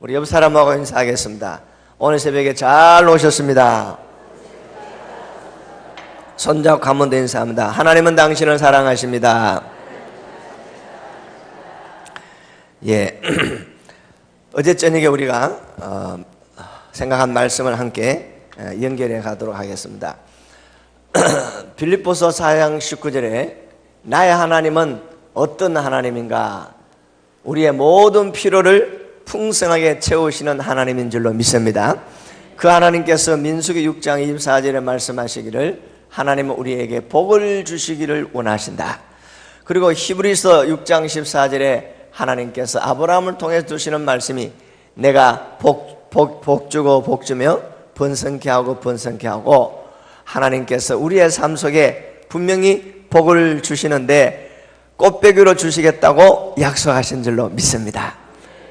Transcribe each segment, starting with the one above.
우리 옆 사람하고 인사하겠습니다. 오늘 새벽에 잘 오셨습니다. 손잡고 한 번 더 인사합니다. 하나님은 당신을 사랑하십니다. 예, 어제 저녁에 우리가 생각한 말씀을 함께 연결해 가도록 하겠습니다. 빌립보서 4장 19절에 나의 하나님은 어떤 하나님인가? 우리의 모든 필요를 풍성하게 채우시는 하나님인 줄로 믿습니다. 그 하나님께서 민수기 6장 24절에 말씀하시기를 하나님은 우리에게 복을 주시기를 원하신다. 그리고 히브리서 6장 14절에 하나님께서 아브라함을 통해 주시는 말씀이 내가 복 주고 복 주며 번성케 하고 번성케 하고, 하나님께서 우리의 삶 속에 분명히 복을 주시는데 꽃배기로 주시겠다고 약속하신 줄로 믿습니다.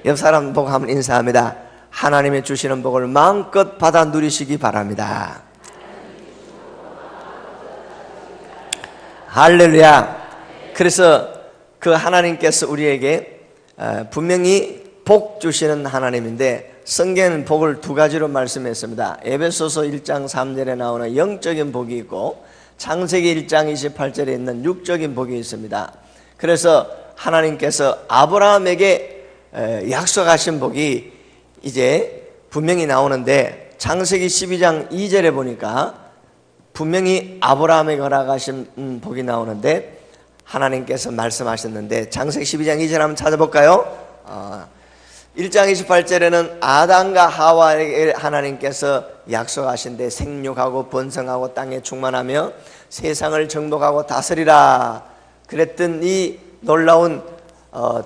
옆 사람 보고 한번 인사합니다. 하나님이 주시는 복을 마음껏 받아 누리시기 바랍니다. 할렐루야. 그래서 그 하나님께서 우리에게 분명히 복 주시는 하나님인데, 성경에는 복을 두 가지로 말씀했습니다. 에베소서 1장 3절에 나오는 영적인 복이 있고 창세기 1장 28절에 있는 육적인 복이 있습니다. 그래서 하나님께서 아브라함에게 약속하신 복이 이제 분명히 나오는데, 창세기 12장 2절에 보니까 분명히 아브라함에게 허락하신 복이 나오는데 하나님께서 말씀하셨는데, 창세기 12장 2절 한번 찾아볼까요? 1장 28절에는 아담과 하와에게 하나님께서 약속하신데 생육하고 번성하고 땅에 충만하며 세상을 정복하고 다스리라 그랬던 이 놀라운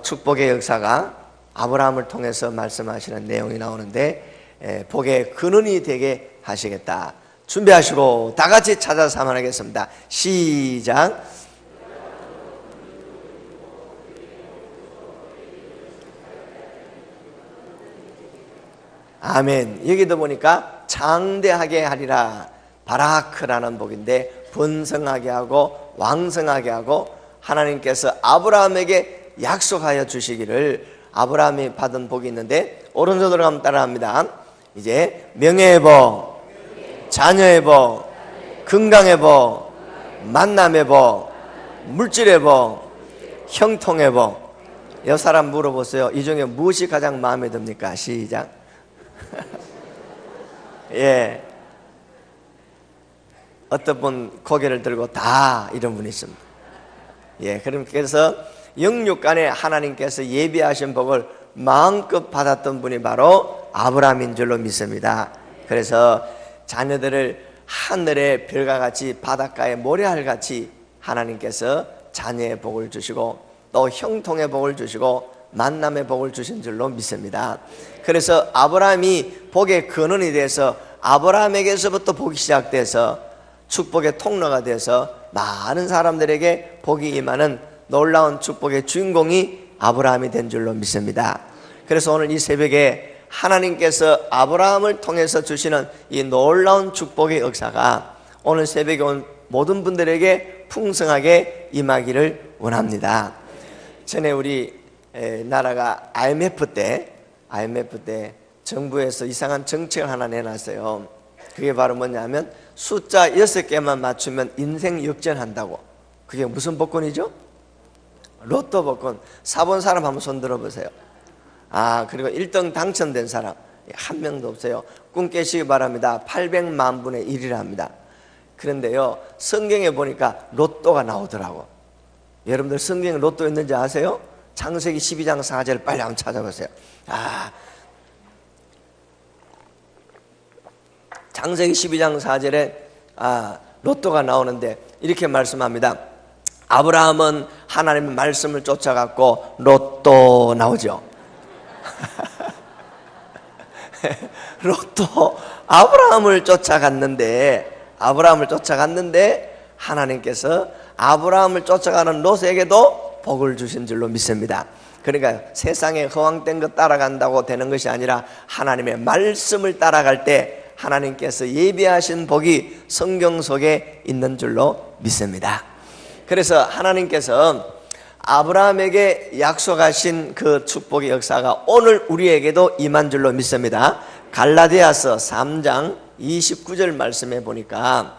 축복의 역사가 아브라함을 통해서 말씀하시는 내용이 나오는데, 복의 근원이 되게 하시겠다. 준비하시고 다 같이 찾아서 한번 하겠습니다. 시작. 아멘. 여기도 보니까 장대하게 하리라, 바라크라는 복인데 번성하게 하고 왕성하게 하고, 하나님께서 아브라함에게 약속하여 주시기를 아브라함이 받은 복이 있는데, 오른손으로 가면 따라합니다. 이제 명예의 복, 자녀의 복, 건강의 복, 만남의 복, 물질의 복, 형통의 복. 옆 사람 물어보세요. 이 중에 무엇이 가장 마음에 듭니까? 시작. 예, 어떤 분 고개를 들고 다 이런 분이 있습니다. 예, 그래서 영육간에 하나님께서 예비하신 복을 마음껏 받았던 분이 바로 아브라함인 줄로 믿습니다. 그래서 자녀들을 하늘의 별과 같이 바닷가의 모래알 같이 하나님께서 자녀의 복을 주시고 또 형통의 복을 주시고 만남의 복을 주신 줄로 믿습니다. 그래서 아브라함이 복의 근원이 돼서 아브라함에게서부터 복이 시작돼서 축복의 통로가 돼서 많은 사람들에게 복이 임하는 놀라운 축복의 주인공이 아브라함이 된 줄로 믿습니다. 그래서 오늘 이 새벽에 하나님께서 아브라함을 통해서 주시는 이 놀라운 축복의 역사가 오늘 새벽에 온 모든 분들에게 풍성하게 임하기를 원합니다. 전에 우리 나라가 IMF 때 정부에서 이상한 정책을 하나 내놨어요. 그게 바로 뭐냐면 숫자 6개만 맞추면 인생 역전한다고. 그게 무슨 복권이죠? 로또 복권. 사본 사람 한번 손 들어보세요. 그리고 1등 당첨된 사람 한 명도 없어요. 꿈 깨시기 바랍니다. 800만 분의 1이랍니다. 그런데요, 성경에 보니까 로또가 나오더라고. 여러분들 성경에 로또 있는지 아세요? 창세기 12장 4절 빨리 한번 찾아보세요. 창세기 12장 4절에 로또가 나오는데 이렇게 말씀합니다. 아브라함은 하나님의 말씀을 쫓아갔고 로또 나오죠. 로또 아브라함을 쫓아갔는데 하나님께서 아브라함을 쫓아가는 롯에게도 복을 주신 줄로 믿습니다. 그러니까 세상에 허황된 것 따라간다고 되는 것이 아니라 하나님의 말씀을 따라갈 때 하나님께서 예비하신 복이 성경 속에 있는 줄로 믿습니다. 그래서 하나님께서 아브라함에게 약속하신 그 축복의 역사가 오늘 우리에게도 임한 줄로 믿습니다. 갈라디아서 3장 29절 말씀에 보니까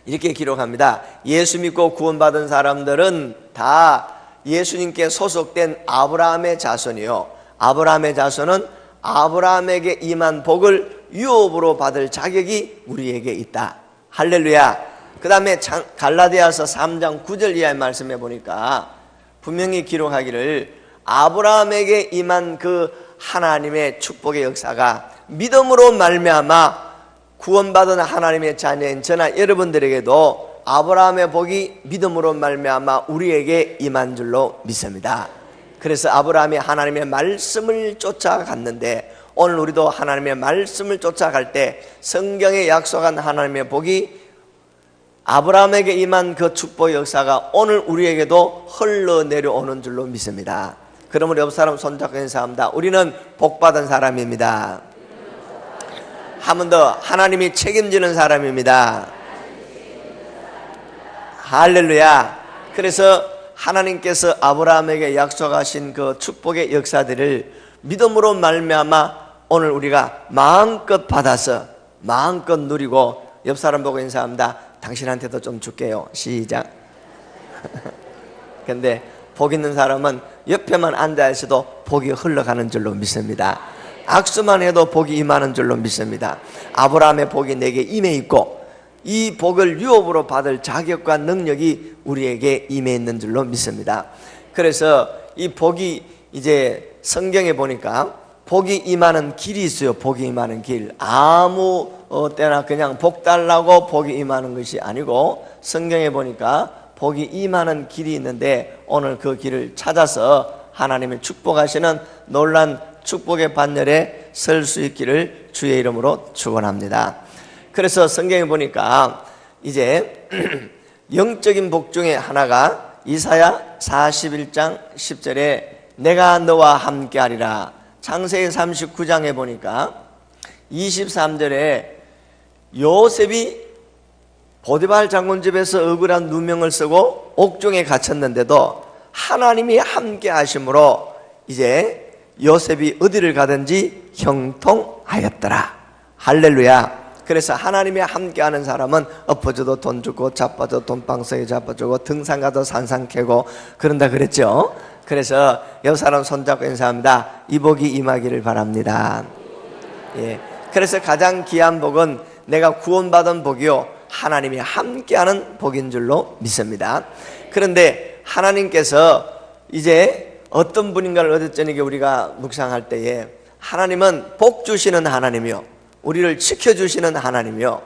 이렇게 기록합니다. 예수 믿고 구원받은 사람들은 다 예수님께 소속된 아브라함의 자손이요, 아브라함의 자손은 아브라함에게 임한 복을 유업으로 받을 자격이 우리에게 있다. 할렐루야. 그 다음에 갈라디아서 3장 9절 이하의 말씀에 보니까 분명히 기록하기를 아브라함에게 임한 그 하나님의 축복의 역사가 믿음으로 말미암아 구원받은 하나님의 자녀인 저나 여러분들에게도 아브라함의 복이 믿음으로 말미암아 우리에게 임한 줄로 믿습니다. 그래서 아브라함이 하나님의 말씀을 쫓아갔는데 오늘 우리도 하나님의 말씀을 쫓아갈 때 성경에 약속한 하나님의 복이 아브라함에게 임한 그 축복의 역사가 오늘 우리에게도 흘러내려오는 줄로 믿습니다. 그러므로 옆 사람 손잡고 인사합니다. 우리는 복받은 사람입니다. 한 번 더, 하나님이 책임지는 사람입니다. 할렐루야. 그래서 하나님께서 아브라함에게 약속하신 그 축복의 역사들을 믿음으로 말미암아 오늘 우리가 마음껏 받아서 마음껏 누리고, 옆 사람 보고 인사합니다. 당신한테도 좀 줄게요. 시작. 근데 복 있는 사람은 옆에만 앉아 있어도 복이 흘러가는 줄로 믿습니다. 악수만 해도 복이 임하는 줄로 믿습니다. 아브라함의 복이 내게 임해 있고 이 복을 유업으로 받을 자격과 능력이 우리에게 임해 있는 줄로 믿습니다. 그래서 이 복이 이제 성경에 보니까 복이 임하는 길이 있어요. 복이 임하는 길. 아무 때나 그냥 복 달라고 복이 임하는 것이 아니고 성경에 보니까 복이 임하는 길이 있는데 오늘 그 길을 찾아서 하나님의 축복하시는 놀란 축복의 반열에 설 수 있기를 주의 이름으로 축원합니다. 그래서 성경에 보니까 이제 영적인 복 중에 하나가 이사야 41장 10절에 내가 너와 함께하리라. 창세기 39장에 보니까 23절에 요셉이 보디발 장군 집에서 억울한 누명을 쓰고 옥중에 갇혔는데도 하나님이 함께 하심으로 이제 요셉이 어디를 가든지 형통하였더라. 할렐루야. 그래서 하나님이 함께하는 사람은 엎어져도 돈 주고 자빠져도 돈방석에 자빠지고 등산 가도 산상 캐고 그런다 그랬죠. 그래서 옆 사람 손잡고 인사합니다. 이 복이 임하기를 바랍니다. 예. 그래서 가장 귀한 복은 내가 구원받은 복이요, 하나님이 함께하는 복인 줄로 믿습니다. 그런데 하나님께서 이제 어떤 분인가를 어제 저녁에 우리가 묵상할 때에 하나님은 복 주시는 하나님이요, 우리를 지켜주시는 하나님이요,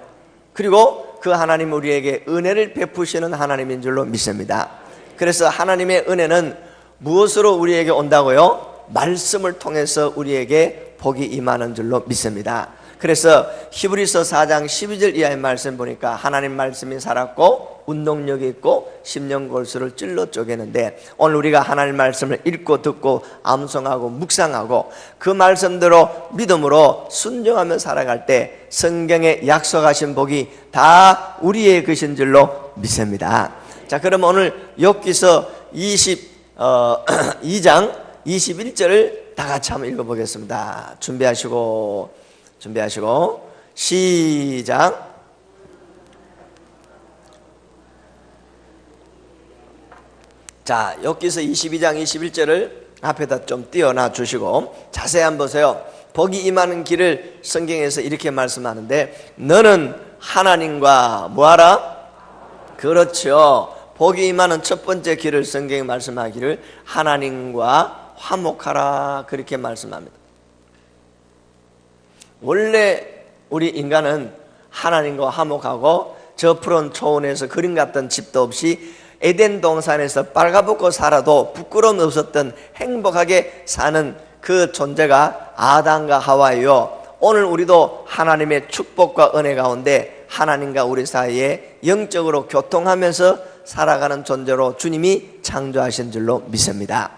그리고 그 하나님 우리에게 은혜를 베푸시는 하나님인 줄로 믿습니다. 그래서 하나님의 은혜는 무엇으로 우리에게 온다고요? 말씀을 통해서 우리에게 복이 임하는 줄로 믿습니다. 그래서 히브리서 4장 12절 이하의 말씀 보니까 하나님 말씀이 살았고 운동력이 있고 심령골수를 찔러 쪼개는데 오늘 우리가 하나님 말씀을 읽고 듣고 암송하고 묵상하고 그 말씀대로 믿음으로 순종하며 살아갈 때 성경에 약속하신 복이 다 우리의 것인 줄로 믿습니다. 자, 그럼 오늘 욥기서 22장 21절을 다 같이 한번 읽어보겠습니다. 준비하시고 시작. 자, 욥기서 22장 21절을 앞에다 좀 띄워놔 주시고 자세히 한번 보세요. 복이 임하는 길을 성경에서 이렇게 말씀하는데 너는 하나님과 뭐하라? 그렇죠. 복이 임하는 첫 번째 길을 성경에 말씀하기를 하나님과 화목하라 그렇게 말씀합니다. 원래 우리 인간은 하나님과 화목하고 저 푸른 초원에서 그림 같던 집도 없이 에덴 동산에서 빨가벗고 살아도 부끄러움 없었던 행복하게 사는 그 존재가 아담과 하와이요. 오늘 우리도 하나님의 축복과 은혜 가운데 하나님과 우리 사이에 영적으로 교통하면서 살아가는 존재로 주님이 창조하신 줄로 믿습니다.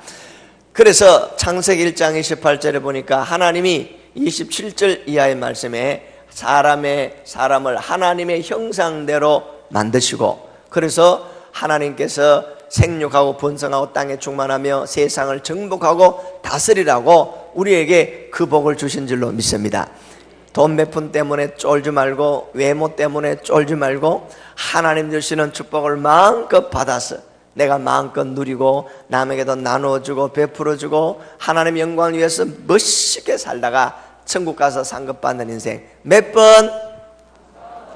그래서 창세기 1장 28절에 보니까 하나님이 27절 이하의 말씀에 사람을 하나님의 형상대로 만드시고 그래서 하나님께서 생육하고 번성하고 땅에 충만하며 세상을 정복하고 다스리라고 우리에게 그 복을 주신 줄로 믿습니다. 돈 몇 푼 때문에 쫄지 말고, 외모 때문에 쫄지 말고, 하나님 주시는 축복을 마음껏 받아서 내가 마음껏 누리고 남에게도 나누어주고 베풀어주고 하나님의 영광을 위해서 멋있게 살다가 천국 가서 상급받는 인생. 몇 번?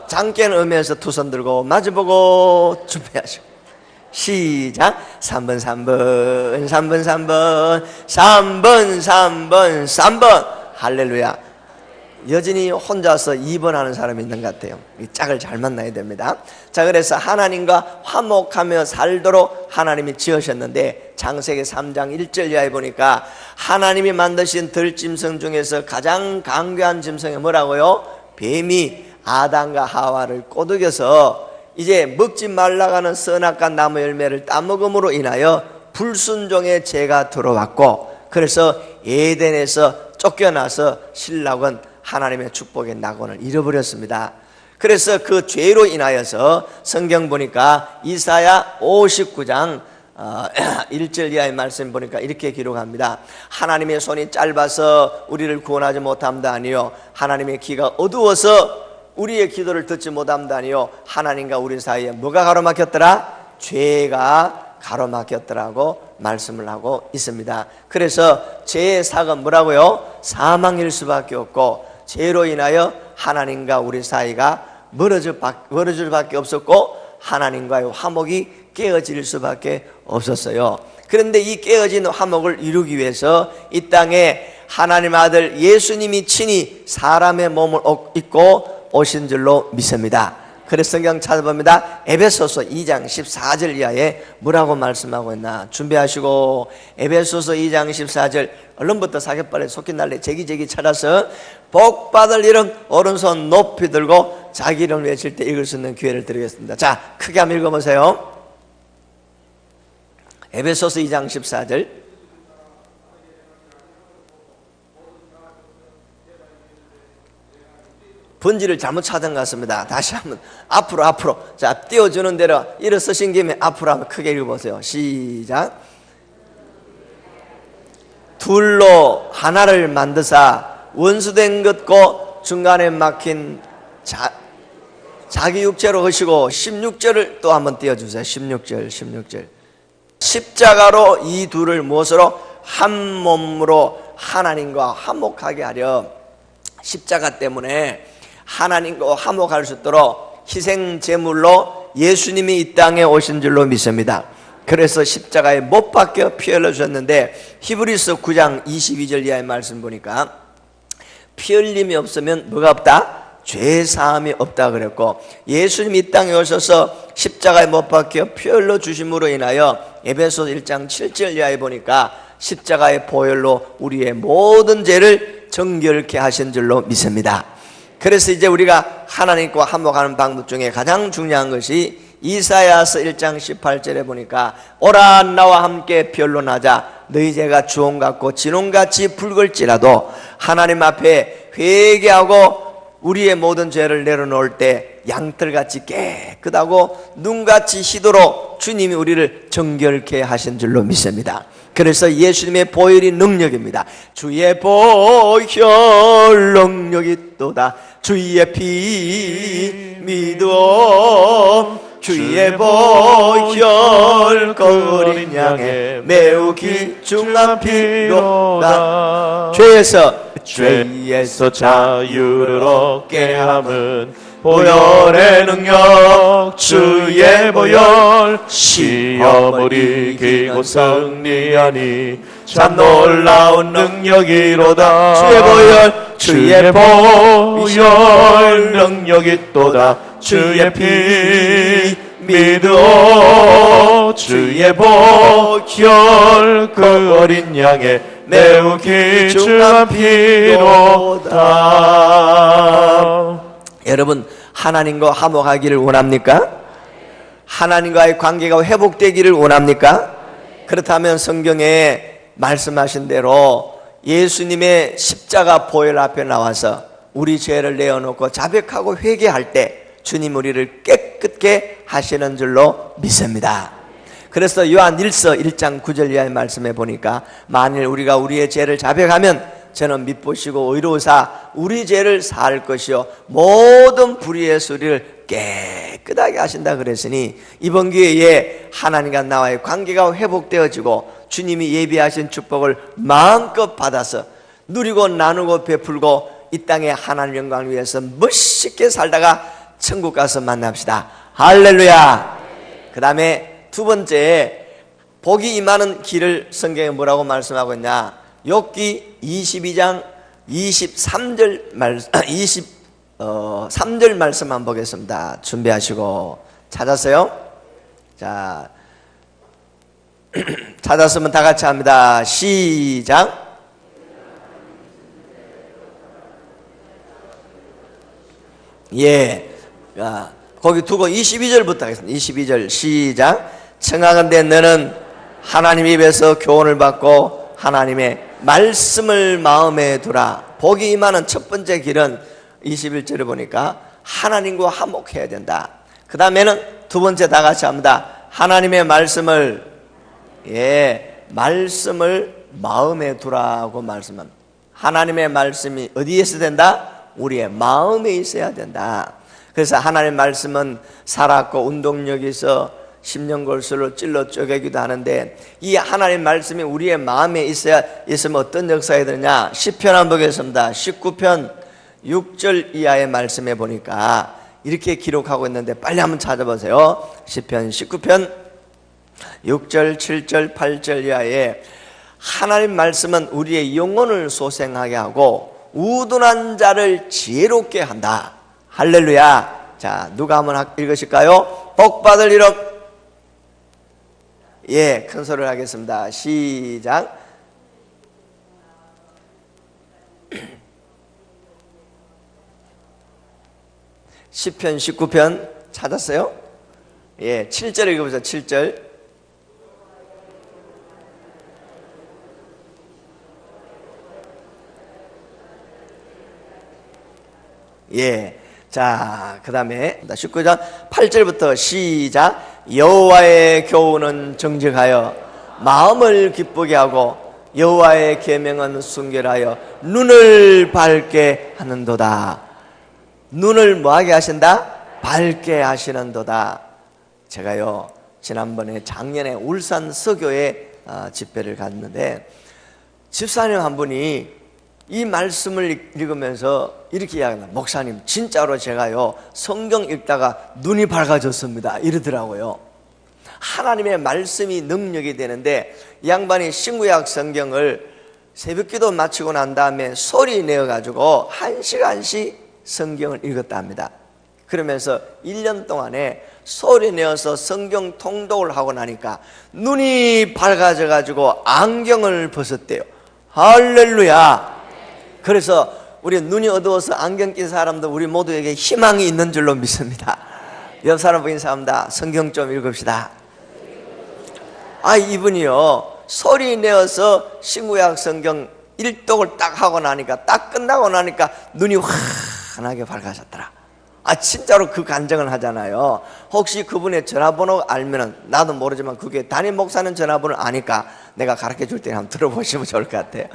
장깨는 음에서 두 손 들고 마주보고 준비하시고 시작. 3번 3번 3번 3번 3번 3번 3번. 할렐루야. 여전히 혼자서 2번 하는 사람이 있는 것 같아요. 이 짝을 잘 만나야 됩니다. 자, 그래서 하나님과 화목하며 살도록 하나님이 지으셨는데 창세기 3장 1절 이하에 보니까 하나님이 만드신 들짐승 중에서 가장 강교한 짐승이 뭐라고요? 뱀이 아담과 하와를 꼬드겨서 이제 먹지 말라고 하는 선악과 나무 열매를 따먹음으로 인하여 불순종의 죄가 들어왔고, 그래서 에덴에서 쫓겨나서 신락은 하나님의 축복의 낙원을 잃어버렸습니다. 그래서 그 죄로 인하여서 성경 보니까 이사야 59장 1절 이하의 말씀 보니까 이렇게 기록합니다. 하나님의 손이 짧아서 우리를 구원하지 못함도 아니요, 하나님의 귀가 어두워서 우리의 기도를 듣지 못함도 아니요, 하나님과 우리 사이에 뭐가 가로막혔더라? 죄가 가로막혔더라고 말씀을 하고 있습니다. 그래서 죄의 사건 뭐라고요? 사망일 수밖에 없고, 죄로 인하여 하나님과 우리 사이가 멀어질 수밖에 없었고, 하나님과의 화목이 깨어질 수밖에 없었어요. 그런데 이 깨어진 화목을 이루기 위해서 이 땅에 하나님 아들 예수님이 친히 사람의 몸을 입고 오신 줄로 믿습니다. 그래서 성경 찾아봅니다. 에베소서 2장 14절 이하에 뭐라고 말씀하고 있나 준비하시고, 에베소서 2장 14절 얼른부터 사격발에 속히 날래 제기제기 찾아서 복받을 이름 오른손 높이 들고 자기 이름을 외칠 때 읽을 수 있는 기회를 드리겠습니다. 자, 크게 한번 읽어보세요. 에베소서 2장 14절. 번지를 잘못 찾은 것 같습니다. 다시 한번 앞으로. 자, 띄워주는 대로 일어서신 김에 앞으로 한번 크게 읽어보세요. 시작. 둘로 하나를 만드사 원수된 것고 중간에 막힌 자기 육체로 하시고, 16절을 또 한번 띄워주세요. 16절. 십자가로 이 둘을 무엇으로? 한 몸으로 하나님과 화목하게 하려. 십자가 때문에 하나님과 화목할 수 있도록 희생 제물로 예수님이 이 땅에 오신 줄로 믿습니다. 그래서 십자가에 못 박혀 피 흘려주셨는데, 히브리서 9장 22절 이하의 말씀 보니까 피 흘림이 없으면 뭐가 없다? 죄 사함이 없다 그랬고, 예수님이 이 땅에 오셔서 십자가에 못 박혀 피 흘려주심으로 인하여 에베소 1장 7절 이하에 보니까 십자가의 보혈로 우리의 모든 죄를 정결케 하신 줄로 믿습니다. 그래서 이제 우리가 하나님과 화목하는 방법 중에 가장 중요한 것이 이사야서 1장 18절에 보니까 오라 나와 함께 변론하자. 너희 죄가 주홍 같고 진홍같이 붉을지라도 하나님 앞에 회개하고 우리의 모든 죄를 내려놓을 때 양털같이 깨끗하고 눈같이 희도록 주님이 우리를 정결케 하신 줄로 믿습니다. 그래서 예수님의 보혈이 능력입니다. 주의 보혈 능력이 또다. 주의 피 믿어. 주의 보혈 그 어린 양의 매우 귀중한 피로다. 죄에서 자유를 얻게 함은 보혈의 능력. 주의 보혈 시험을 이기고 승리하니 참 놀라운 능력이로다. 주의 보혈 능력이 또다. 주의 피 믿어. 주의 보혈 그 어린 양의 매우 귀중한 피로다. 여러분, 하나님과 화목하기를 원합니까? 하나님과의 관계가 회복되기를 원합니까? 그렇다면 성경에 말씀하신 대로 예수님의 십자가 보혈 앞에 나와서 우리 죄를 내어놓고 자백하고 회개할 때 주님 우리를 깨끗게 하시는 줄로 믿습니다. 그래서 요한일서 1장 9절 이하의 말씀에 보니까 만일 우리가 우리의 죄를 자백하면 저는 밉보시고 의로우사 우리 죄를 사할 것이요 모든 불의의 소리를 깨끗하게 하신다 그랬으니 이번 기회에 하나님과 나와의 관계가 회복되어지고 주님이 예비하신 축복을 마음껏 받아서 누리고 나누고 베풀고 이 땅에 하나님 영광을 위해서 멋있게 살다가 천국 가서 만납시다. 할렐루야. 그 다음에 두 번째, 복이 임하는 길을 성경에 뭐라고 말씀하고 있냐? 욥기 22장 23절 말씀 한번 보겠습니다. 준비하시고 찾았어요? 자, 찾았으면 다 같이 합니다. 시작. 예, 거기 두고 22절부터 하겠습니다. 22절 시작. 청하건대 너는 하나님 입에서 교훈을 받고 하나님의 말씀을 마음에 두라. 복이 임하는 첫 번째 길은 21절을 보니까 하나님과 화목해야 된다. 그 다음에는 두 번째 다 같이 합니다. 하나님의 말씀을 말씀을 마음에 두라고 말씀합니다. 하나님의 말씀이 어디에 있어야 된다? 우리의 마음에 있어야 된다. 그래서 하나님의 말씀은 살았고 운동력이 있어 심령골수로 찔러 쪼개기도 하는데 이 하나님의 말씀이 우리의 마음에 있으면 어떤 역사가 되느냐? 시편 한번 보겠습니다. 19편 6절 이하의 말씀에 보니까 이렇게 기록하고 있는데 빨리 한번 찾아보세요. 시편 19편 6절 7절 8절 이하에 하나님 말씀은 우리의 영혼을 소생하게 하고 우둔한 자를 지혜롭게 한다. 할렐루야. 자, 누가 한번 읽으실까요? 복 받을 이름. 예, 큰 소리를 하겠습니다. 시작. 시편 19편 찾았어요? 예, 7절 읽어보세요. 7절. 예. 자, 그 다음에 19장 8절부터 시작. 여호와의 교훈은 정직하여 마음을 기쁘게 하고 여호와의 계명은 순결하여 눈을 밝게 하는도다. 눈을 뭐하게 하신다? 밝게 하시는도다. 제가요 지난번에 작년에 울산 서교에 집회를 갔는데 집사님 한 분이 이 말씀을 읽으면서 이렇게 이야기합니다. 목사님, 진짜로 제가요 성경 읽다가 눈이 밝아졌습니다 이러더라고요. 하나님의 말씀이 능력이 되는데 이 양반이 신구약 성경을 새벽기도 마치고 난 다음에 소리 내어가지고 1시간씩 성경을 읽었다 합니다. 그러면서 1년 동안에 소리 내어서 성경 통독을 하고 나니까 눈이 밝아져 가지고 안경을 벗었대요. 할렐루야. 그래서 우리 눈이 어두워서 안경 낀 사람도 우리 모두에게 희망이 있는 줄로 믿습니다. 옆 사람 보인 사람 다 성경 좀 읽읍시다. 이분이요 소리 내어서 신구약 성경 일독을 딱 하고 나니까 딱 끝나고 나니까 눈이 환하게 밝아졌더라. 진짜로 그 간증을 하잖아요. 혹시 그분의 전화번호 알면은 나도 모르지만 그게 담임 목사는 전화번호를 아니까 내가 가르쳐 줄 테니 한번 들어보시면 좋을 것 같아요.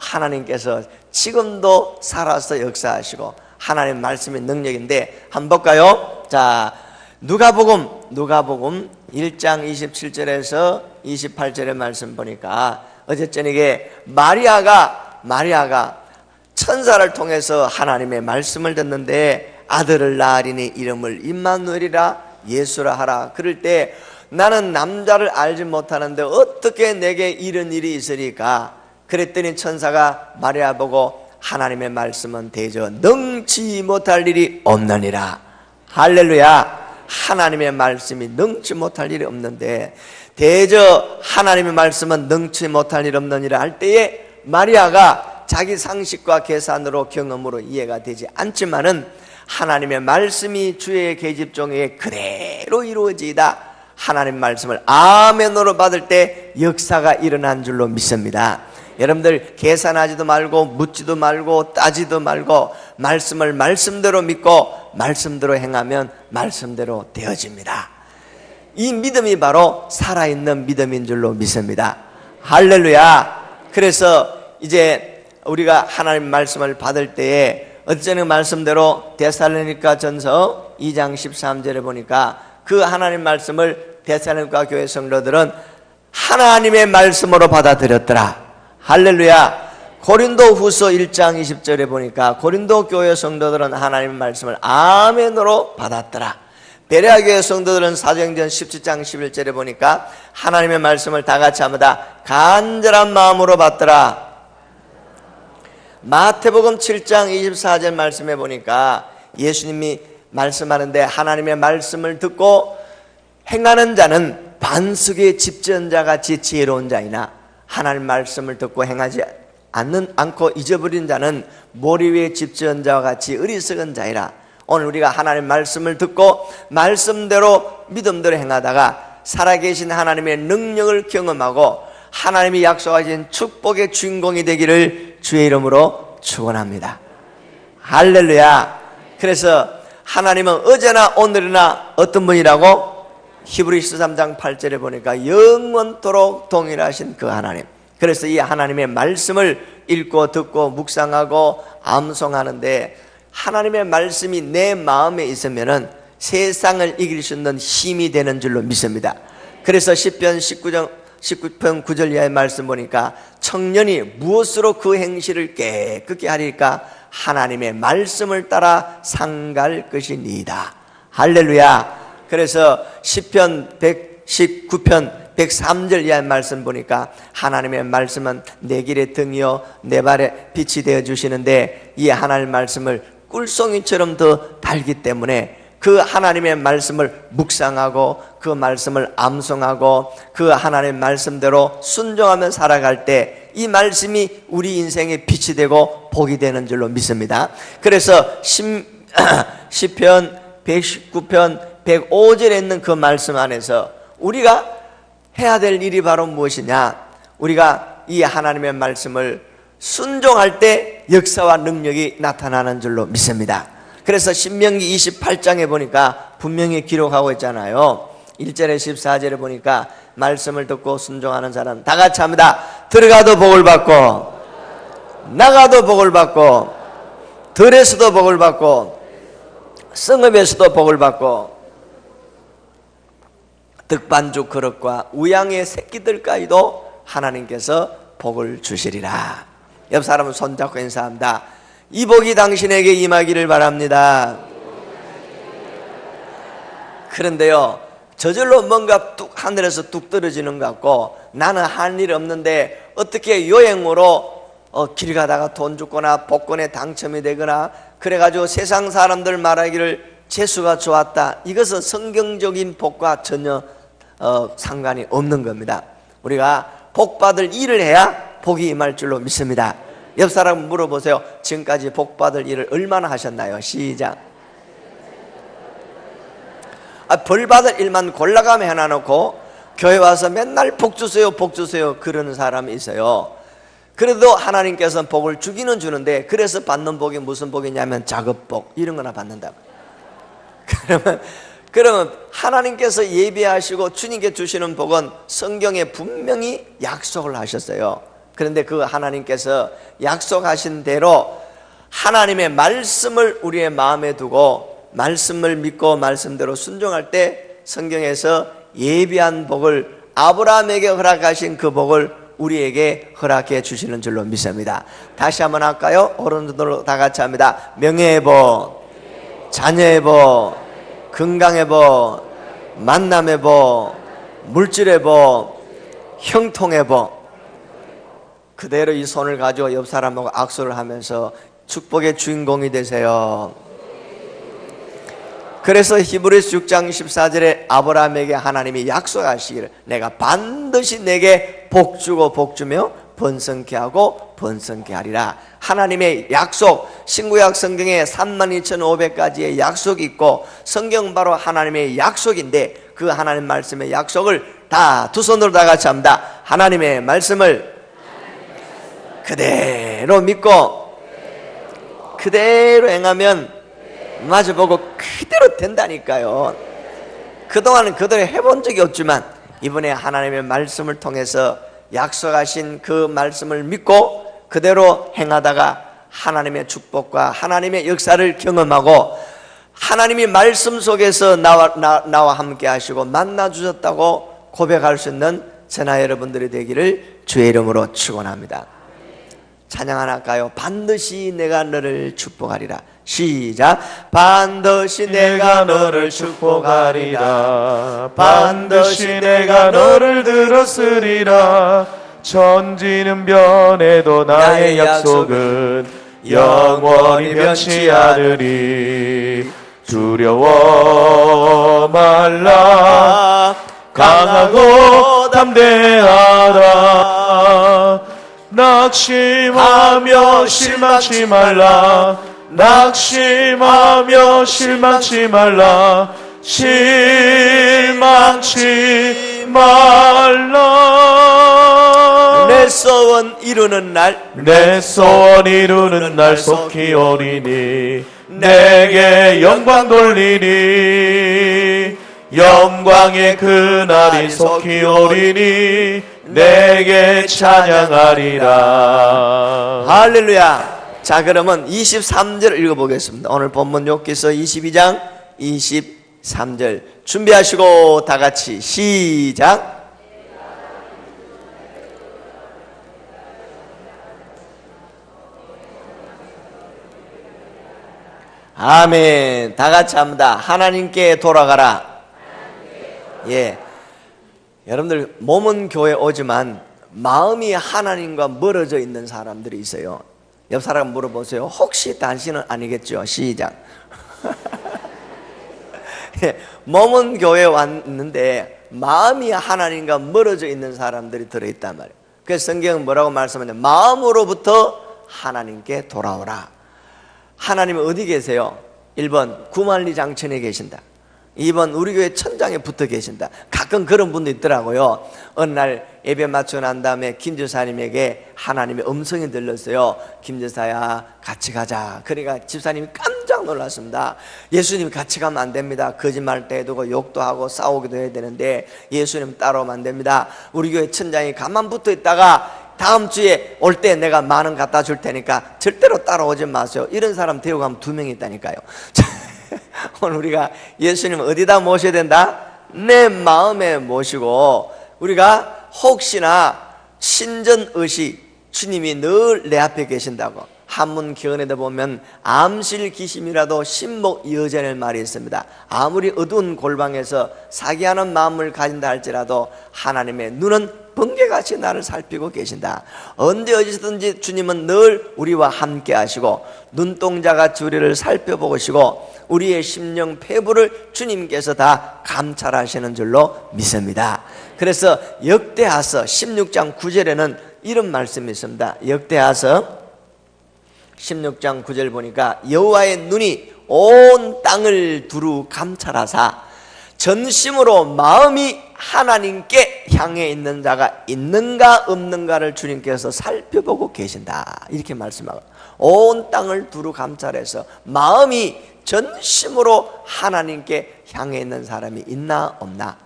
하나님께서 지금도 살아서 역사하시고 하나님 말씀의 능력인데 한번 볼까요? 자, 누가복음 1장 27절에서 28절의 말씀 보니까 어제 저녁에 마리아가 천사를 통해서 하나님의 말씀을 듣는데 아들을 낳으리니 이름을 임마누엘이라 예수라 하라. 그럴 때 나는 남자를 알지 못하는데 어떻게 내게 이런 일이 있으리까? 그랬더니 천사가 마리아 보고 하나님의 말씀은 대저 능치 못할 일이 없느니라. 할렐루야. 하나님의 말씀이 능치 못할 일이 없는데 대저 하나님의 말씀은 능치 못할 일 없느니라 할 때에 마리아가 자기 상식과 계산으로 경험으로 이해가 되지 않지만은 하나님의 말씀이 주의 계집 중에 그대로 이루어지다. 하나님 말씀을 아멘으로 받을 때 역사가 일어난 줄로 믿습니다. 여러분들 계산하지도 말고 묻지도 말고 따지도 말고 말씀을 말씀대로 믿고 말씀대로 행하면 말씀대로 되어집니다. 이 믿음이 바로 살아있는 믿음인 줄로 믿습니다. 할렐루야. 그래서 이제 우리가 하나님 말씀을 받을 때에 어쩌는 말씀대로 데살로니가 전서 2장 13절에 보니까 그 하나님 말씀을 데살로니가 교회 성도들은 하나님의 말씀으로 받아들였더라. 할렐루야. 고린도 후서 1장 20절에 보니까 고린도 교회 성도들은 하나님의 말씀을 아멘으로 받았더라. 베레아 교회 성도들은 사도행전 17장 11절에 보니까 하나님의 말씀을 다 같이 합니다. 간절한 마음으로 받더라. 마태복음 7장 24절 말씀에 보니까 예수님이 말씀하는데 하나님의 말씀을 듣고 행하는 자는 반석의 집전자같이 지혜로운 자이나 하나님 말씀을 듣고 행하지 않고 잊어버린 자는 모리 위에 집전자와 같이 어리석은 자이라. 오늘 우리가 하나님 말씀을 듣고 말씀대로 믿음대로 행하다가 살아계신 하나님의 능력을 경험하고 하나님이 약속하신 축복의 주인공이 되기를 주의 이름으로 축원합니다. 할렐루야. 그래서 하나님은 어제나 오늘이나 어떤 분이라고? 히브리서 3장 8절에 보니까 영원토록 동일하신 그 하나님. 그래서 이 하나님의 말씀을 읽고 듣고 묵상하고 암송하는데 하나님의 말씀이 내 마음에 있으면은 세상을 이길 수 있는 힘이 되는 줄로 믿습니다. 그래서 시편 19편 9절 이하의 말씀 보니까 청년이 무엇으로 그 행실을 깨끗게 하리까? 하나님의 말씀을 따라 상갈 것이니이다. 할렐루야. 그래서 시편 119편 103절 이하의 말씀 보니까 하나님의 말씀은 내 길의 등이요 내 발의 빛이 되어 주시는데 이 하나님의 말씀을 꿀송이처럼 더 달기 때문에 그 하나님의 말씀을 묵상하고 그 말씀을 암송하고 그 하나님의 말씀대로 순종하며 살아갈 때 이 말씀이 우리 인생의 빛이 되고 복이 되는 줄로 믿습니다. 그래서 시편 119편 105절에 있는 그 말씀 안에서 우리가 해야 될 일이 바로 무엇이냐? 우리가 이 하나님의 말씀을 순종할 때 역사와 능력이 나타나는 줄로 믿습니다. 그래서 신명기 28장에 보니까 분명히 기록하고 있잖아요. 1절에 14절에 보니까 말씀을 듣고 순종하는 사람 다 같이 합니다. 들어가도 복을 받고 나가도 복을 받고 들에서도 복을 받고 성읍에서도 복을 받고 득반죽 그릇과 우양의 새끼들까지도 하나님께서 복을 주시리라. 옆 사람은 손잡고 인사합니다. 이 복이 당신에게 임하기를 바랍니다. 그런데요, 저절로 뭔가 뚝 하늘에서 뚝 떨어지는 것 같고 나는 할 일 없는데 어떻게 여행으로 길 가다가 돈 주거나 복권에 당첨이 되거나 그래가지고 세상 사람들 말하기를 재수가 좋았다. 이것은 성경적인 복과 전혀 상관이 없는 겁니다. 우리가 복 받을 일을 해야 복이 임할 줄로 믿습니다. 옆 사람 물어보세요. 지금까지 복 받을 일을 얼마나 하셨나요? 시작. 벌 받을 일만 골라가며 해놔놓고 교회 와서 맨날 복 주세요 복 주세요 그러는 사람이 있어요. 그래도 하나님께서는 복을 주기는 주는데 그래서 받는 복이 무슨 복이냐면 작업복 이런 거나 받는다. 그러면 하나님께서 예비하시고 주님께 주시는 복은 성경에 분명히 약속을 하셨어요. 그런데 그 하나님께서 약속하신 대로 하나님의 말씀을 우리의 마음에 두고 말씀을 믿고 말씀대로 순종할 때 성경에서 예비한 복을 아브라함에게 허락하신 그 복을 우리에게 허락해 주시는 줄로 믿습니다. 다시 한번 할까요? 오른손으로 다 같이 합니다. 명예의 복, 자녀의 복, 건강의 복, 만남의 복, 물질의 복, 형통의 복. 그대로 이 손을 가지고 옆 사람하고 악수를 하면서 축복의 주인공이 되세요. 그래서 히브리서 6장 14절에 아브라함에게 하나님이 약속하시기를 내가 반드시 내게 복 주고 복 주며 번성케 하고 번성케 하리라. 하나님의 약속, 신구약 성경에 32,500가지의 약속이 있고 성경 바로 하나님의 약속인데 그 하나님 말씀의 약속을 다 두 손으로 다 같이 합니다. 하나님의 말씀을 그대로 믿고 그대로 행하면 마주보고 그대로 된다니까요. 그동안은 그대로 해본 적이 없지만 이번에 하나님의 말씀을 통해서 약속하신 그 말씀을 믿고 그대로 행하다가 하나님의 축복과 하나님의 역사를 경험하고 하나님이 말씀 속에서 나와 함께 하시고 만나 주셨다고 고백할 수 있는 저나 여러분들이 되기를 주의 이름으로 축원합니다. 찬양 하나 할까요? 반드시 내가 너를 축복하리라. 시작. 반드시 내가 너를 축복하리라. 반드시 내가 너를 들었으리라. 천지는 변해도 나의 약속은 영원히 변치 않으리. 두려워 말라. 강하고 담대하라. 낙심하며 실망치 말라. 낙심하며 실망치 말라. 실망치 말라. 내 소원 이루는 날, 내 소원 이루는 날 속히 오리니 내게 영광 돌리니. 영광의 그날이 속히 오리니 내게 찬양하리라. 할렐루야. 자, 그러면 23절 읽어보겠습니다. 오늘 본문 욥기서 22장 23절 준비하시고 다 같이 시작. 아멘. 다 같이 합니다. 하나님께 돌아가라. 예, 여러분들 몸은 교회 오지만 마음이 하나님과 멀어져 있는 사람들이 있어요. 옆 사람 물어보세요. 혹시 당신은 아니겠죠? 시작. 예, 몸은 교회 왔는데 마음이 하나님과 멀어져 있는 사람들이 들어있단 말이에요. 그래서 성경은 뭐라고 말씀하냐면 마음으로부터 하나님께 돌아오라. 하나님은 어디 계세요? 1번 구만리 장천에 계신다. 2번 우리 교회 천장에 붙어 계신다. 가끔 그런 분도 있더라고요. 어느 날 예배 마치고 난 다음에 김 집사님에게 하나님의 음성이 들렸어요. 김 집사야 같이 가자. 그러니까 집사님이 깜짝 놀랐습니다. 예수님 같이 가면 안 됩니다. 거짓말 때도 욕도 하고 싸우기도 해야 되는데 예수님 따라오면 안 됩니다. 우리 교회 천장에 가만 붙어 있다가 다음 주에 올 때 내가 10,000원 갖다 줄 테니까 절대로 따라오지 마세요. 이런 사람 데리고 가면 2명 있다니까요. 오늘 우리가 예수님 어디다 모셔야 된다? 내 마음에 모시고 우리가 혹시나 신전의식 주님이 늘 내 앞에 계신다고 한문 기원에도 보면 암실 기심이라도 신목여전의 말이 있습니다. 아무리 어두운 골방에서 사기하는 마음을 가진다 할지라도 하나님의 눈은 번개같이 나를 살피고 계신다. 언제 어디서든지 주님은 늘 우리와 함께 하시고 눈동자같이 우리를 살펴보시고 우리의 심령 폐부를 주님께서 다 감찰하시는 줄로 믿습니다. 그래서 역대하서 16장 9절에는 이런 말씀이 있습니다. 역대하서 16장 9절 보니까 여호와의 눈이 온 땅을 두루 감찰하사 전심으로 마음이 하나님께 향해 있는 자가 있는가 없는가를 주님께서 살펴보고 계신다. 이렇게 말씀하고 온 땅을 두루 감찰해서 마음이 전심으로 하나님께 향해 있는 사람이 있나 없나.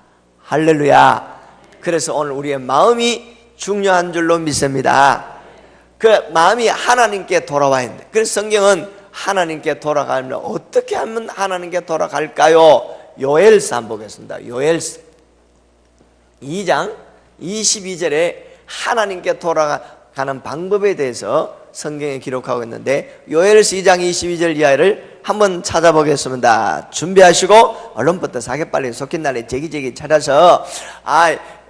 할렐루야. 그래서 오늘 우리의 마음이 중요한 줄로 믿습니다. 그 마음이 하나님께 돌아와야 된다. 그래서 성경은 하나님께 돌아가면 어떻게 하면 하나님께 돌아갈까요? 요엘서 한번 보겠습니다. 요엘서 2장 22절에 하나님께 돌아가는 방법에 대해서 성경에 기록하고 있는데 요엘서 2장 22절 이하를 한번 찾아보겠습니다. 준비하시고 얼른부터 사계빨리 속힌 날에 제기제기 찾아서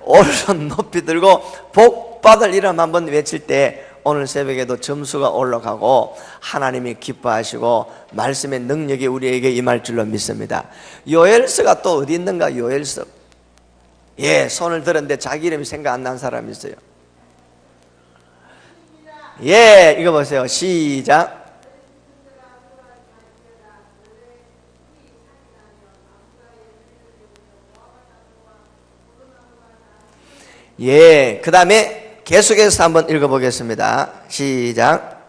오른손 높이 들고 복 받을 이름 한번 외칠 때 오늘 새벽에도 점수가 올라가고 하나님이 기뻐하시고 말씀의 능력이 우리에게 임할 줄로 믿습니다. 요엘서가 또 어디 있는가? 요엘서. 예, 손을 들었는데 자기 이름이 생각 안 난 사람이 있어요. 예, 이거 보세요. 시작. 예, 그 다음에 계속해서 한번 읽어보겠습니다. 시작.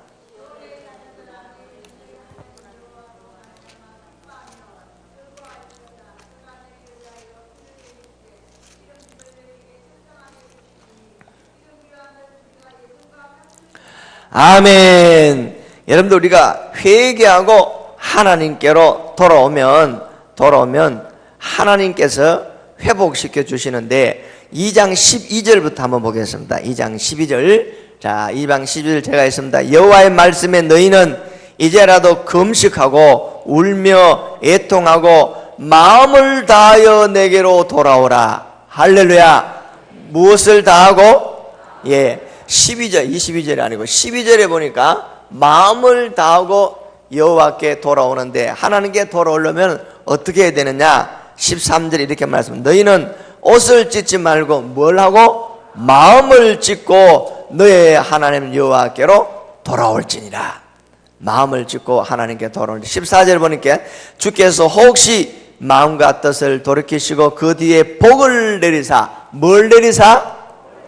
아멘. 여러분들 우리가 회개하고 하나님께로 돌아오면 하나님께서 회복시켜 주시는데 2장 12절부터 한번 보겠습니다. 2장 12절. 자, 2장 12절 제가 했습니다. 여호와의 말씀에 너희는 이제라도 금식하고 울며 애통하고 마음을 다하여 내게로 돌아오라. 할렐루야. 무엇을 다하고? 예, 22절이 아니고 12절에 보니까 마음을 다하고 여호와께 돌아오는데, 하나님께 돌아오려면 어떻게 해야 되느냐? 13절에 이렇게 말씀합니다. 너희는 옷을 찢지 말고 뭘 하고? 마음을 찢고 너의 하나님 여호와께로 돌아올지니라. 마음을 찢고 하나님께 돌아올지. 14절 보니까 주께서 혹시 마음과 뜻을 돌이키시고 그 뒤에 복을 내리사. 뭘 내리사?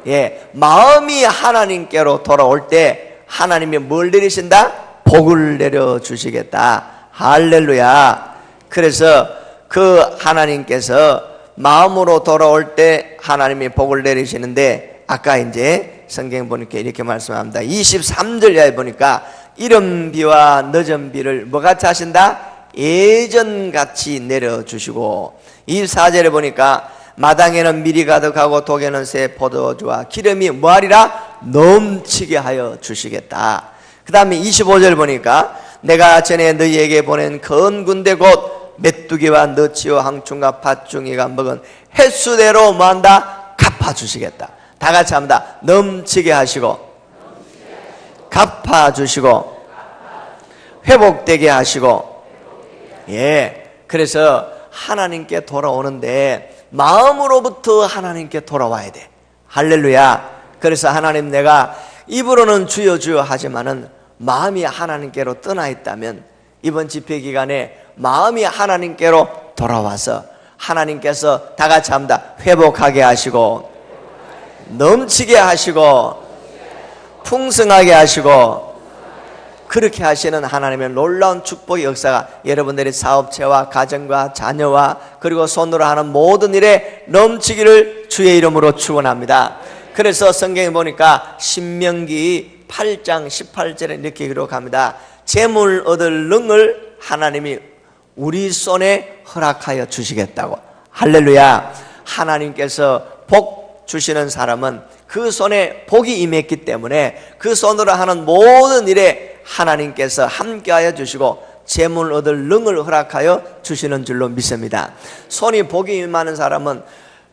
예, 마음이 하나님께로 돌아올 때 하나님이 뭘 내리신다? 복을 내려주시겠다. 할렐루야. 그래서 그 하나님께서 마음으로 돌아올 때 하나님이 복을 내리시는데, 아까 이제 성경 보니까 이렇게 말씀합니다. 23절에 보니까 이른 비와 늦은 비를 뭐같이 하신다? 예전같이 내려주시고, 24절에 보니까 마당에는 밀이 가득하고 독에는 새 포도주와 기름이 뭐하리라? 넘치게 하여 주시겠다. 그 다음에 25절 보니까 내가 전에 너희에게 보낸 건 군대 곧 메뚜기와 너치와 항충과 팥중이가 먹은 횟수대로 뭐한다? 갚아주시겠다. 다 같이 합니다. 넘치게 하시고 갚아주시고 회복되게 하시고. 예, 그래서 하나님께 돌아오는데 마음으로부터 하나님께 돌아와야 돼. 할렐루야. 그래서 하나님, 내가 입으로는 주여 주여 하지만은 마음이 하나님께로 떠나 있다면 이번 집회 기간에 마음이 하나님께로 돌아와서 하나님께서 다 같이 합니다. 회복하게 하시고 넘치게 하시고 풍성하게 하시고, 그렇게 하시는 하나님의 놀라운 축복의 역사가 여러분들의 사업체와 가정과 자녀와 그리고 손으로 하는 모든 일에 넘치기를 주의 이름으로 축원합니다. 그래서 성경에 보니까 신명기 8장 18절에 이렇게 기록합니다. 재물 얻을 능을 하나님이 우리 손에 허락하여 주시겠다고. 할렐루야. 하나님께서 복 주시는 사람은 그 손에 복이 임했기 때문에 그 손으로 하는 모든 일에 하나님께서 함께하여 주시고 재물 얻을 능을 허락하여 주시는 줄로 믿습니다. 손이 복이 임하는 사람은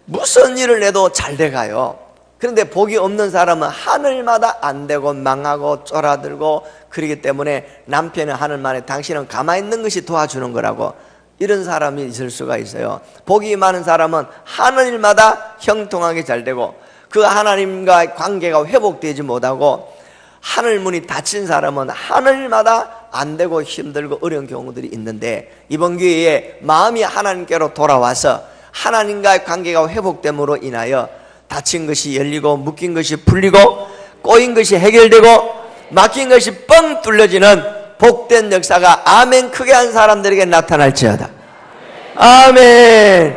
무슨 일을 해도 잘 돼가요. 그런데 복이 없는 사람은 하늘마다 안 되고 망하고 쫄아들고, 그러기 때문에 남편은 하늘만에 당신은 가만히 있는 것이 도와주는 거라고, 이런 사람이 있을 수가 있어요. 복이 많은 사람은 하늘마다 형통하게 잘 되고 그 하나님과 관계가 회복되지 못하고, 하늘문이 닫힌 사람은 하늘마다 안 되고 힘들고 어려운 경우들이 있는데, 이번 기회에 마음이 하나님께로 돌아와서 하나님과의 관계가 회복됨으로 인하여 닫힌 것이 열리고 묶인 것이 풀리고 꼬인 것이 해결되고 막힌 것이 뻥 뚫려지는 복된 역사가 아멘 크게 한 사람들에게 나타날지어다. 아멘.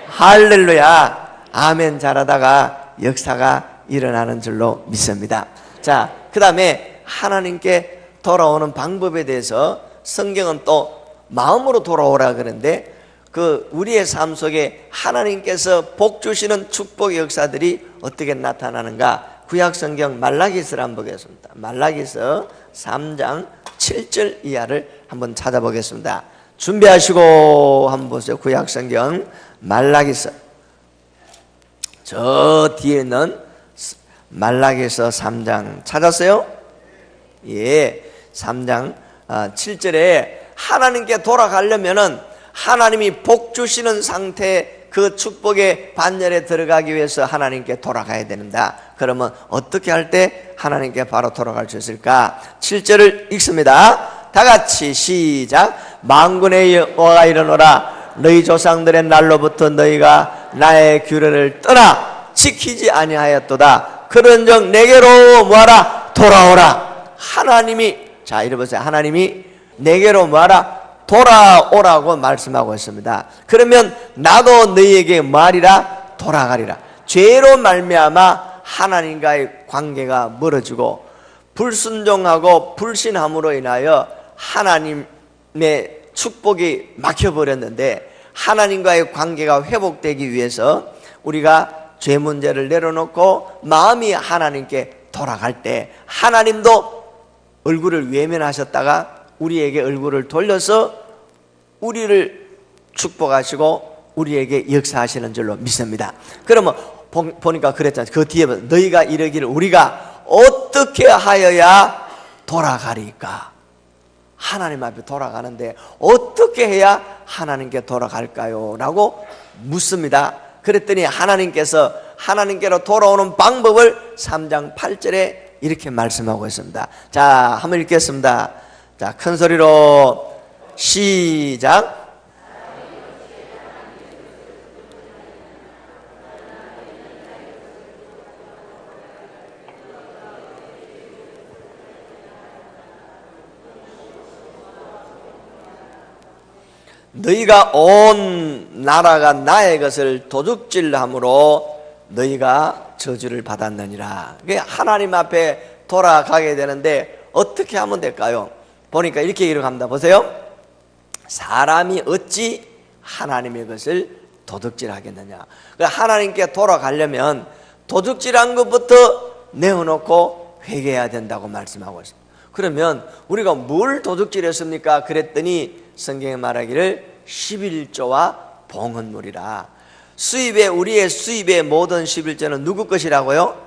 할렐루야. 아멘 잘하다가 역사가 일어나는 줄로 믿습니다. 자, 그 다음에 하나님께 돌아오는 방법에 대해서 성경은 또 마음으로 돌아오라 그러는데, 그 우리의 삶 속에 하나님께서 복 주시는 축복의 역사들이 어떻게 나타나는가? 구약 성경 말라기서를 한번 보겠습니다. 말라기서 3장 7절 이하를 한번 찾아보겠습니다. 준비하시고 한번 보세요. 구약 성경 말라기서, 저 뒤에 있는 말라기서 3장 찾았어요? 예, 3장 7절에 하나님께 돌아가려면은 하나님이 복 주시는 상태, 그 축복의 반열에 들어가기 위해서 하나님께 돌아가야 된다. 그러면 어떻게 할 때 하나님께 바로 돌아갈 수 있을까? 7절을 읽습니다. 다 같이 시작. 만군의 여호와가 이르노라. 너희 조상들의 날로부터 너희가 나의 규례를 떠나 지키지 아니하였도다. 그런즉 내게로 뭐하라? 돌아오라. 하나님이, 자 이리 보세요. 하나님이 내게로 뭐하라? 돌아오라고 말씀하고 있습니다. 그러면 나도 너희에게 말이라? 돌아가리라. 죄로 말미암아 하나님과의 관계가 멀어지고 불순종하고 불신함으로 인하여 하나님의 축복이 막혀버렸는데 하나님과의 관계가 회복되기 위해서 우리가 죄 문제를 내려놓고 마음이 하나님께 돌아갈 때 하나님도 얼굴을 외면하셨다가 우리에게 얼굴을 돌려서 우리를 축복하시고 우리에게 역사하시는 줄로 믿습니다. 그러면 보니까 그랬잖아요. 그 뒤에 너희가 이르기를 우리가 어떻게 하여야 돌아가리까? 하나님 앞에 돌아가는데 어떻게 해야 하나님께 돌아갈까요? 라고 묻습니다. 그랬더니 하나님께서 하나님께로 돌아오는 방법을 3장 8절에 이렇게 말씀하고 있습니다. 자, 한번 읽겠습니다. 자, 큰 소리로 시작. 너희가 온 나라가 나의 것을 도둑질함으로 너희가 저주를 받았느니라. 하나님 앞에 돌아가게 되는데 어떻게 하면 될까요? 보니까 이렇게 기록합니다. 보세요. 사람이 어찌 하나님의 것을 도둑질하겠느냐. 하나님께 돌아가려면 도둑질한 것부터 내어놓고 회개해야 된다고 말씀하고 있습니다. 그러면 우리가 뭘 도둑질했습니까? 그랬더니 성경에 말하기를 11조와 봉헌물이라. 우리의 수입의 모든 11조는 누구 것이라고요?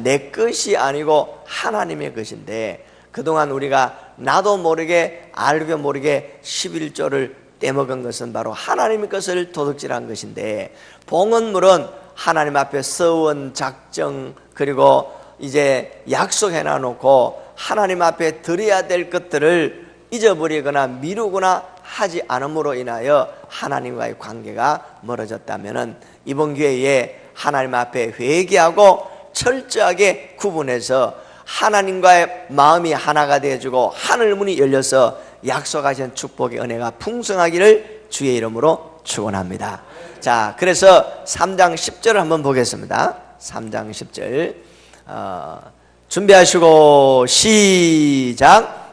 내 것이 아니고 하나님의 것인데 그동안 우리가 나도 모르게 알고 모르게 11조를 떼먹은 것은 바로 하나님의 것을 도둑질한 것인데 봉헌물은 하나님 앞에 서원 작정 그리고 이제 약속해 놔놓고 하나님 앞에 드려야 될 것들을 잊어버리거나 미루거나 하지 않음으로 인하여 하나님과의 관계가 멀어졌다면 이번 기회에 하나님 앞에 회개하고 철저하게 구분해서 하나님과의 마음이 하나가 되어주고 하늘문이 열려서 약속하신 축복의 은혜가 풍성하기를 주의 이름으로 축원합니다. 자, 그래서 3장 10절을 한번 보겠습니다. 3장 10절 준비하시고 시작.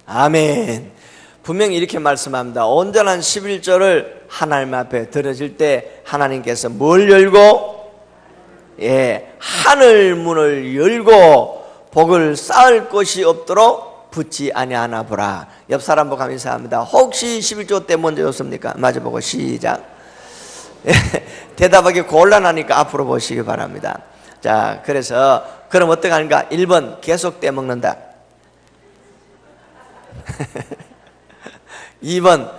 아멘. 분명히 이렇게 말씀합니다. 온전한 11조를 하나님 앞에 들어질 때 하나님께서 뭘 열고? 하늘 문을 열고 복을 쌓을 곳이 없도록 붙지 아니하나 보라. 옆 사람 보고 인사합니다. 혹시 11조 때 먼저였습니까? 마주보고 시작. 대답하기 곤란하니까 앞으로 보시기 바랍니다. 자, 그래서 그럼 어떻게 하는가? 1번 계속 떼먹는다. 2번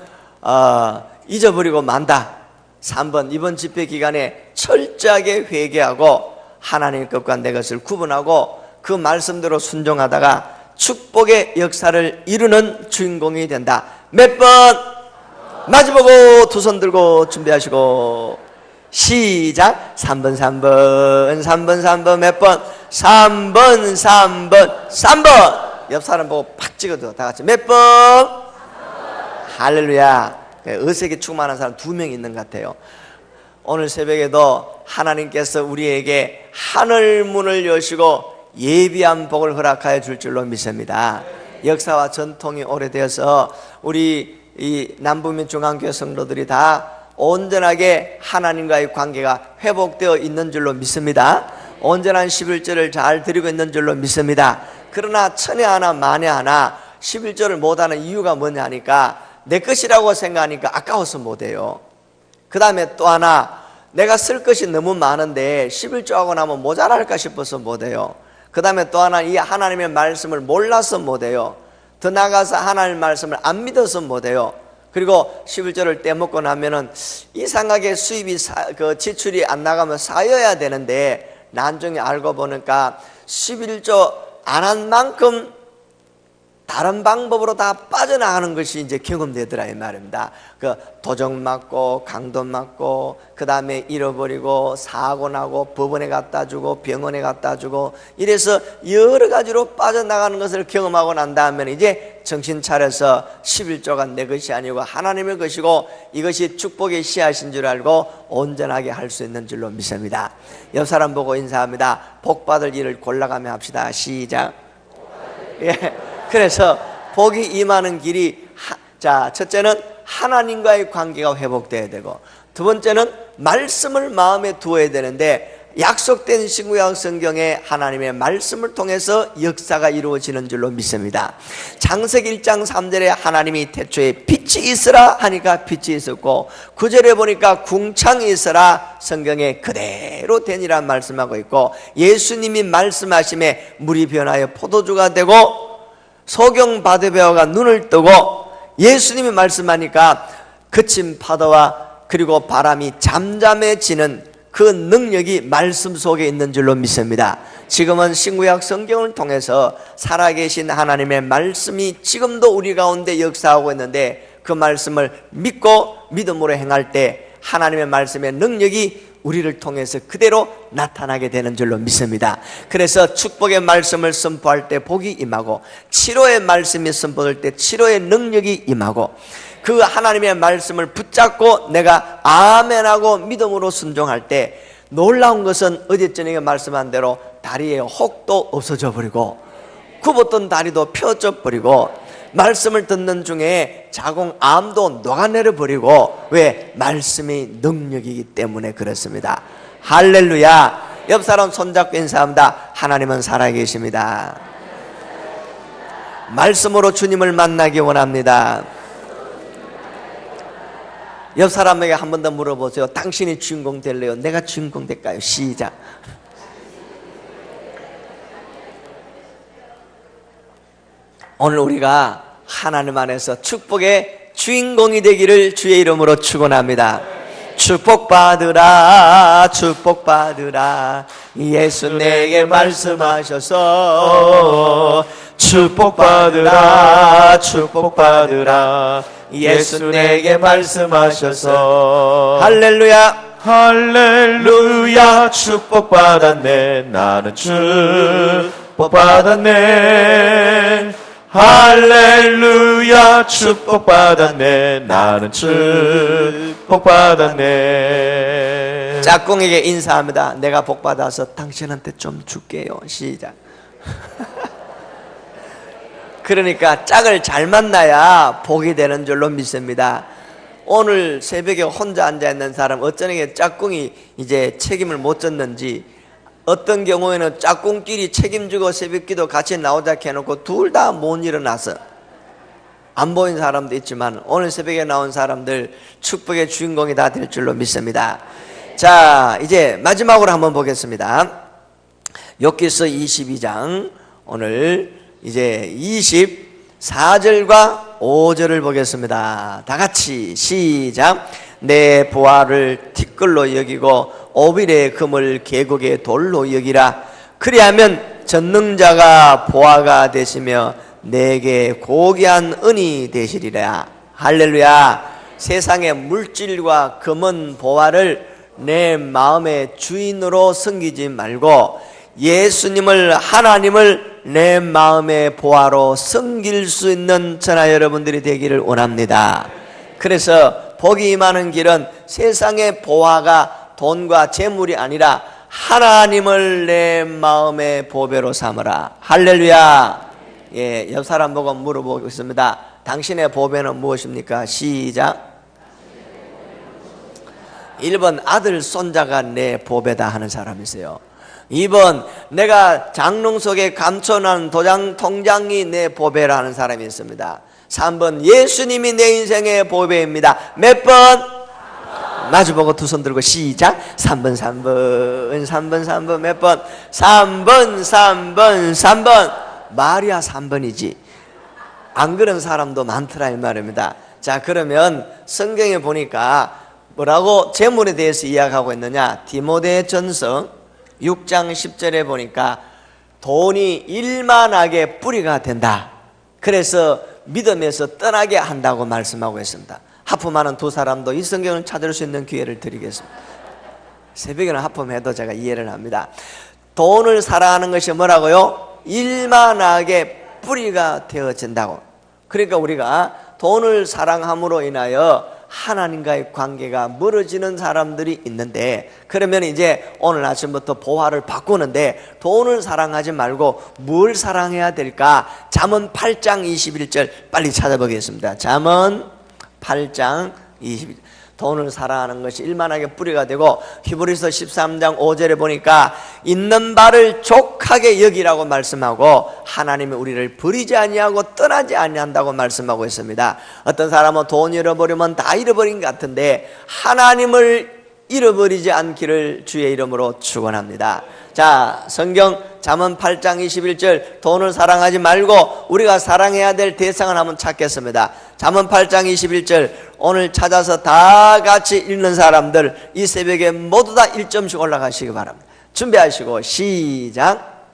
잊어버리고 만다. 3번 이번 집회 기간에 철저하게 회개하고 하나님의 것과 내 것을 구분하고 그 말씀대로 순종하다가 축복의 역사를 이루는 주인공이 된다. 몇 번? 마주보고 두 손 들고 준비하시고 시작. 3번 3번 3번 3번 몇 번? 3번 3번 3번. 옆 사람 보고 팍 찍어도 다 같이 몇 번? 할렐루야. 의색이 충만한 사람 2명 있는 것 같아요. 오늘 새벽에도 하나님께서 우리에게 하늘 문을 여시고 예비한 복을 허락하여 줄 줄로 믿습니다. 역사와 전통이 오래되어서 우리 이 남부민 중앙교회 성도들이 다 온전하게 하나님과의 관계가 회복되어 있는 줄로 믿습니다. 온전한 11절을 잘 드리고 있는 줄로 믿습니다. 그러나 천에 하나 만에 하나 11절을 못하는 이유가 뭐냐 하니까 내 것이라고 생각하니까 아까워서 못해요. 그 다음에 또 하나 내가 쓸 것이 너무 많은데 11조 하고 나면 모자랄까 싶어서 못해요. 그 다음에 또 하나 이 하나님의 말씀을 몰라서 못해요. 더 나아가서 하나님의 말씀을 안 믿어서 못해요. 그리고 11조를 떼먹고 나면은 이상하게 수입이 지출이 안 나가면 쌓여야 되는데 나중에 알고 보니까 11조 안 한 만큼 다른 방법으로 다 빠져나가는 것이 이제 경험되더라 이 말입니다. 그 도적 맞고 강도 맞고 그 다음에 잃어버리고 사고 나고 법원에 갖다 주고 병원에 갖다 주고 이래서 여러 가지로 빠져나가는 것을 경험하고 난 다음에 이제 정신 차려서 11조가 내 것이 아니고 하나님의 것이고 이것이 축복의 씨앗인 줄 알고 온전하게 할 수 있는 줄로 믿습니다. 옆 사람 보고 인사합니다. 복 받을 일을 골라가며 합시다. 시작. 예. 그래서 복이 임하는 길이 자, 첫째는 하나님과의 관계가 회복돼야 되고, 두 번째는 말씀을 마음에 두어야 되는데, 약속된 신구약 성경에 하나님의 말씀을 통해서 역사가 이루어지는 줄로 믿습니다. 창세기 1장 3절에 하나님이 태초에 빛이 있으라 하니까 빛이 있었고, 9절에 보니까 궁창이 있으라 성경에 그대로 되니라 말씀하고 있고, 예수님이 말씀하심에 물이 변하여 포도주가 되고 소경 바드베어가 눈을 뜨고 예수님이 말씀하니까 그친 파도와 그리고 바람이 잠잠해지는 그 능력이 말씀 속에 있는 줄로 믿습니다. 지금은 신구약 성경을 통해서 살아계신 하나님의 말씀이 지금도 우리 가운데 역사하고 있는데, 그 말씀을 믿고 믿음으로 행할 때 하나님의 말씀의 능력이 우리를 통해서 그대로 나타나게 되는 줄로 믿습니다. 그래서 축복의 말씀을 선포할 때 복이 임하고, 치료의 말씀이 선포될 때 치료의 능력이 임하고, 그 하나님의 말씀을 붙잡고 내가 아멘하고 믿음으로 순종할 때 놀라운 것은 어제 저녁에 말씀한 대로 다리에 혹도 없어져 버리고 굽었던 다리도 펴져 버리고 말씀을 듣는 중에 자궁암도 녹아내려 버리고, 왜? 말씀이 능력이기 때문에 그렇습니다. 할렐루야. 옆 사람 손잡고 인사합니다. 하나님은 살아계십니다. 말씀으로 주님을 만나기 원합니다. 옆 사람에게 한 번 더 물어보세요. 당신이 주인공 될래요? 내가 주인공 될까요? 시작. 오늘 우리가 하나님 안에서 축복의 주인공이 되기를 주의 이름으로 축원합니다. 축복받으라 축복받으라 예수 내게 말씀하셔서, 축복받으라 축복받으라 예수 내게 말씀하셔서. 할렐루야. 할렐루야. 축복받았네. 나는 축복받았네. 할렐루야. 축복받았네. 나는 축복받았네. 짝꿍에게 인사합니다. 내가 복받아서 당신한테 좀 줄게요. 시작. 그러니까 짝을 잘 만나야 복이 되는 줄로 믿습니다. 오늘 새벽에 혼자 앉아있는 사람, 어쩌게 짝꿍이 이제 책임을 못 졌는지, 어떤 경우에는 짝꿍끼리 책임지고 새벽기도 같이 나오자 해놓고 둘 다 못 일어나서 안 보인 사람도 있지만, 오늘 새벽에 나온 사람들 축복의 주인공이 다 될 줄로 믿습니다. 자, 이제 마지막으로 한번 보겠습니다. 욥기서 22장 오늘 이제 24절과 5절을 보겠습니다. 다 같이 시작. 내 보화를 티끌로 여기고 오빌의 금을 계곡의 돌로 여기라. 그리하면 전능자가 보화가 되시며 내게 고귀한 은이 되시리라. 할렐루야. 세상의 물질과 금은 보화를 내 마음의 주인으로 섬기지 말고 예수님을, 하나님을 내 마음의 보화로 섬길 수 있는 저나 여러분들이 되기를 원합니다. 그래서 복이 임하는 길은 세상의 보화가 돈과 재물이 아니라 하나님을 내 마음의 보배로 삼으라. 할렐루야. 예, 옆 사람 보고 물어보겠습니다. 당신의 보배는 무엇입니까? 시작. 1번 아들 손자가 내 보배다 하는 사람이세요. 2번 내가 장롱 속에 감춰놓은 통장이 내 보배라는 사람이 있습니다. 3번 예수님이 내 인생의 보배입니다. 몇 번? 마주보고 두 손 들고 시작. 3번 3번 3번 3번 몇 번? 3번 3번 3번. 말이야 3번이지. 안 그런 사람도 많더라 이 말입니다. 자, 그러면 성경에 보니까 뭐라고 재물에 대해서 이야기하고 있느냐? 디모데전서 6장 10절에 보니까 돈이 일만하게 뿌리가 된다. 그래서 믿음에서 떠나게 한다고 말씀하고 있습니다. 하품하는 두 사람도 이 성경을 찾을 수 있는 기회를 드리겠습니다. 새벽에는 하품해도 제가 이해를 합니다. 돈을 사랑하는 것이 뭐라고요? 일만하게 뿌리가 되어진다고. 그러니까 우리가 돈을 사랑함으로 인하여 하나님과의 관계가 멀어지는 사람들이 있는데, 그러면 이제 오늘 아침부터 보화를 바꾸는데 돈을 사랑하지 말고 뭘 사랑해야 될까? 잠언 8장 21절 빨리 찾아보겠습니다. 잠언 8장 21절. 돈을 사랑하는 것이 일만하게 뿌리가 되고, 히브리서 13장 5절에 보니까 있는 바를 족하게 여기라고 말씀하고 하나님이 우리를 버리지 아니하고 떠나지 아니한다고 말씀하고 있습니다. 어떤 사람은 돈 잃어버리면 다 잃어버린 것 같은데 하나님을 잃어버리지 않기를 주의 이름으로 축원합니다. 자, 성경 잠언 8장 21절 돈을 사랑하지 말고 우리가 사랑해야 될 대상을 한번 찾겠습니다. 잠언 8장 21절 오늘 찾아서 다 같이 읽는 사람들 이 새벽에 모두 다 1점씩 올라가시기 바랍니다. 준비하시고 시작.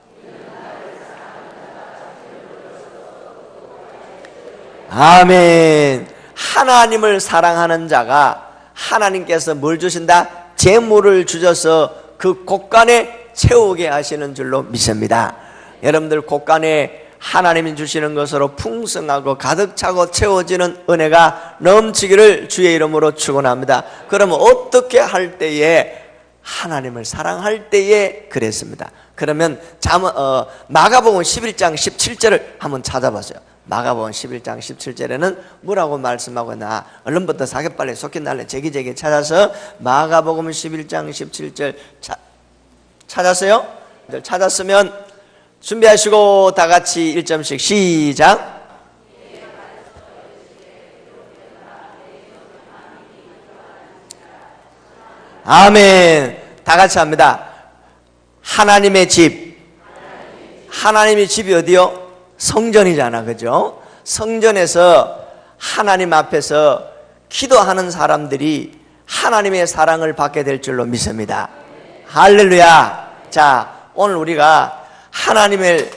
아멘. 하나님을 사랑하는 자가 하나님께서 뭘 주신다? 재물을 주셔서 그 곳간에 채우게 하시는 줄로 믿습니다. 여러분들 곳간에 하나님이 주시는 것으로 풍성하고 가득 차고 채워지는 은혜가 넘치기를 주의 이름으로 축원합니다. 그러면 어떻게 할 때에 하나님을 사랑할 때에 그랬습니다. 그러면 마가복음 11장 17절을 한번 찾아보세요. 마가복음 11장 17절에는 뭐라고 말씀하고 있나? 얼른부터 사계빨리 속히 날래 제기제기 찾아서 마가복음 11장 17절 찾았어요? 찾았으면 준비하시고 다 같이 1점씩 시작. 아멘. 다 같이 합니다. 하나님의 집. 하나님의 집이 어디요? 성전이잖아, 그죠? 성전에서 하나님 앞에서 기도하는 사람들이 하나님의 사랑을 받게 될 줄로 믿습니다. 할렐루야. 자, 오늘 우리가 하나님을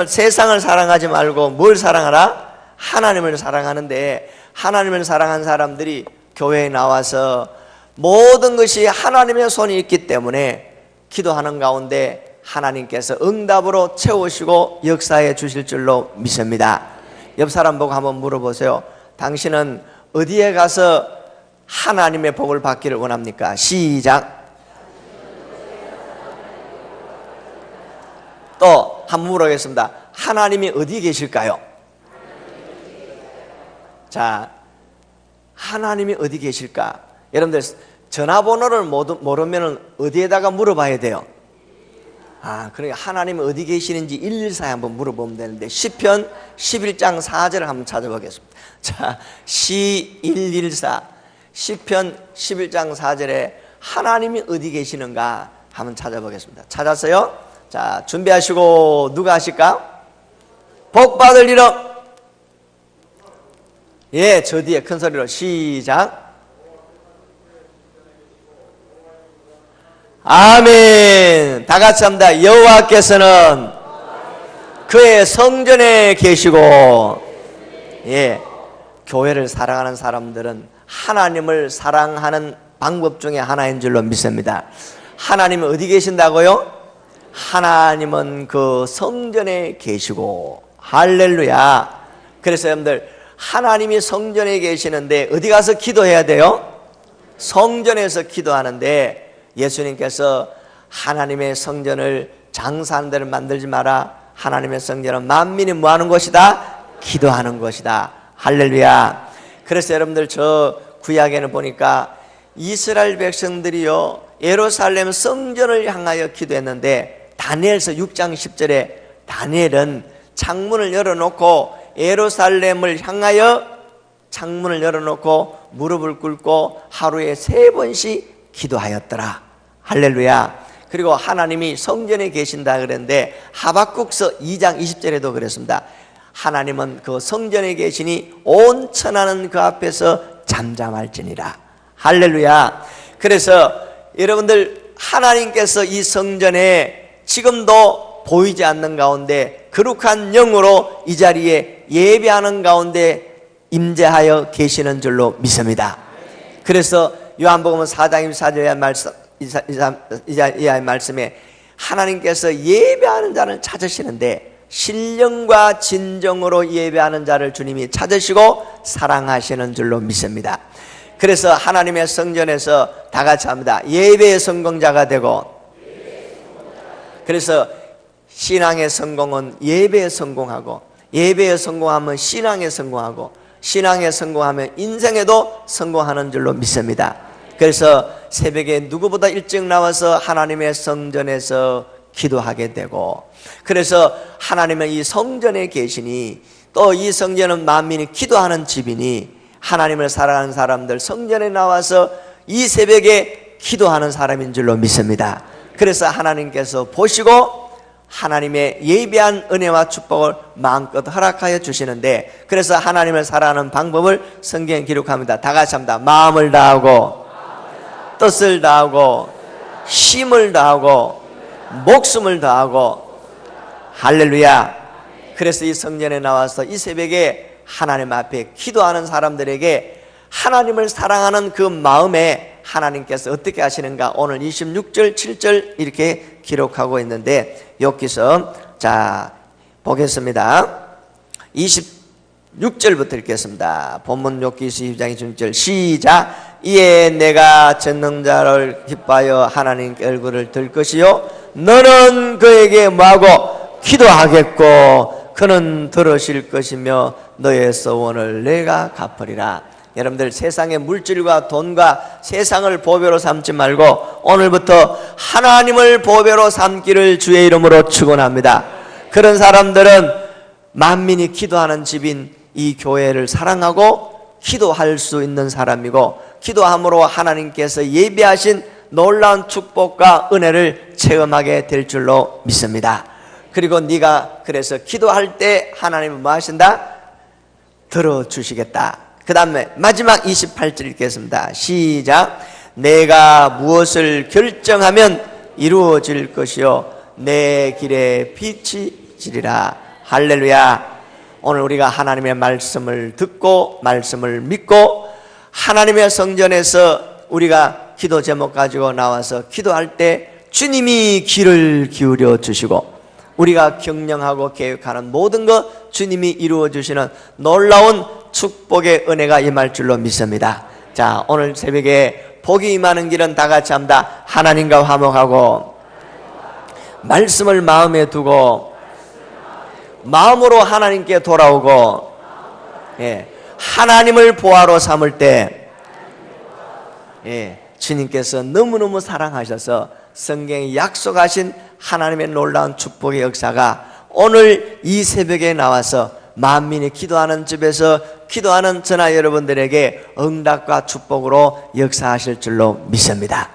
세상을 사랑하지 말고 뭘 사랑하라? 하나님을 사랑하는데, 하나님을 사랑한 사람들이 교회에 나와서 모든 것이 하나님의 손이 있기 때문에 기도하는 가운데 하나님께서 응답으로 채우시고 역사해 주실 줄로 믿습니다. 옆 사람 보고 한번 물어보세요. 당신은 어디에 가서 하나님의 복을 받기를 원합니까? 시작. 또 한번 물어보겠습니다. 하나님이 어디 계실까요? 자, 하나님이 어디 계실까? 여러분들 전화번호를 모르면 어디에다가 물어봐야 돼요? 그러니까 하나님이 어디 계시는지 114에 한번 물어보면 되는데 시편 11장 4절을 한번 찾아보겠습니다. 자, 시114 시편 11장 4절에 하나님이 어디 계시는가 한번 찾아보겠습니다. 찾았어요? 자, 준비하시고 누가 하실까? 복 받을 이름. 예, 저 뒤에 큰 소리로 시작. 아멘. 다 같이 합니다. 여호와께서는 그의 성전에 계시고, 예, 교회를 사랑하는 사람들은 하나님을 사랑하는 방법 중에 하나인 줄로 믿습니다. 하나님은 어디 계신다고요? 하나님은 그 성전에 계시고, 할렐루야. 그래서 여러분들 하나님이 성전에 계시는데 어디 가서 기도해야 돼요? 성전에서 기도하는데 예수님께서 하나님의 성전을 장사하는 데를 만들지 마라. 하나님의 성전은 만민이 뭐하는 곳이다? 기도하는 곳이다. 할렐루야. 그래서 여러분들 저 구약에는 보니까 이스라엘 백성들이요 예루살렘 성전을 향하여 기도했는데 다니엘서 6장 10절에 다니엘은 창문을 열어놓고 예루살렘을 향하여 창문을 열어놓고 무릎을 꿇고 하루에 3번씩 기도하였더라. 할렐루야. 그리고 하나님이 성전에 계신다 그랬는데 하박국서 2장 20절에도 그랬습니다. 하나님은 그 성전에 계시니 온 천하는 그 앞에서 잠잠할지니라. 할렐루야. 그래서 여러분들 하나님께서 이 성전에 지금도 보이지 않는 가운데 거룩한 영으로 이 자리에 예배하는 가운데 임재하여 계시는 줄로 믿습니다. 그래서 요한복음 4장 24절의 이하의 말씀에 하나님께서 예배하는 자를 찾으시는데 신령과 진정으로 예배하는 자를 주님이 찾으시고 사랑하시는 줄로 믿습니다. 그래서 하나님의 성전에서 다 같이 합니다. 예배의 성공자가 되고, 그래서 신앙의 성공은 예배에 성공하고, 예배에 성공하면 신앙에 성공하고, 신앙에 성공하면 인생에도 성공하는 줄로 믿습니다. 그래서 새벽에 누구보다 일찍 나와서 하나님의 성전에서 기도하게 되고, 그래서 하나님은 이 성전에 계시니, 또 이 성전은 만민이 기도하는 집이니 하나님을 사랑하는 사람들 성전에 나와서 이 새벽에 기도하는 사람인 줄로 믿습니다. 그래서 하나님께서 보시고 하나님의 예비한 은혜와 축복을 마음껏 허락하여 주시는데, 그래서 하나님을 사랑하는 방법을 성경에 기록합니다. 다 같이 합니다. 마음을 다하고, 뜻을 다하고, 힘을 다하고, 목숨을 다하고. 할렐루야. 그래서 이 성전에 나와서 이 새벽에 하나님 앞에 기도하는 사람들에게 하나님을 사랑하는 그 마음에 하나님께서 어떻게 하시는가, 오늘 26절 7절 이렇게 기록하고 있는데, 여기서 자 보겠습니다. 26절부터 읽겠습니다. 본문 욥기 22장 26절 시작. 이에 내가 전능자를 기뻐하여 하나님께 얼굴을 들 것이요 너는 그에게 뭐하고 기도하겠고 그는 들으실 것이며 너의 소원을 내가 갚으리라. 여러분들, 세상의 물질과 돈과 세상을 보배로 삼지 말고 오늘부터 하나님을 보배로 삼기를 주의 이름으로 축원합니다. 그런 사람들은 만민이 기도하는 집인 이 교회를 사랑하고 기도할 수 있는 사람이고, 기도함으로 하나님께서 예비하신 놀라운 축복과 은혜를 체험하게 될 줄로 믿습니다. 그리고 네가 그래서 기도할 때 하나님은 뭐 하신다? 들어주시겠다. 그 다음에 마지막 28절 읽겠습니다. 시작. 내가 무엇을 결정하면 이루어질 것이요 내 길에 빛이 지리라. 할렐루야. 오늘 우리가 하나님의 말씀을 듣고 말씀을 믿고 하나님의 성전에서 우리가 기도 제목 가지고 나와서 기도할 때 주님이 귀를 기울여 주시고 우리가 경영하고 계획하는 모든 것 주님이 이루어 주시는 놀라운 축복의 은혜가 임할 줄로 믿습니다. 자, 오늘 새벽에 복이 임하는 길은 다 같이 합니다. 하나님과 화목하고 말씀을 마음에 두고 마음으로 하나님께 돌아오고, 예, 하나님을 보화로 삼을 때, 예, 주님께서 너무너무 사랑하셔서 성경에 약속하신 하나님의 놀라운 축복의 역사가 오늘 이 새벽에 나와서 만민이 기도하는 집에서 기도하는 저나 여러분들에게 응답과 축복으로 역사하실 줄로 믿습니다.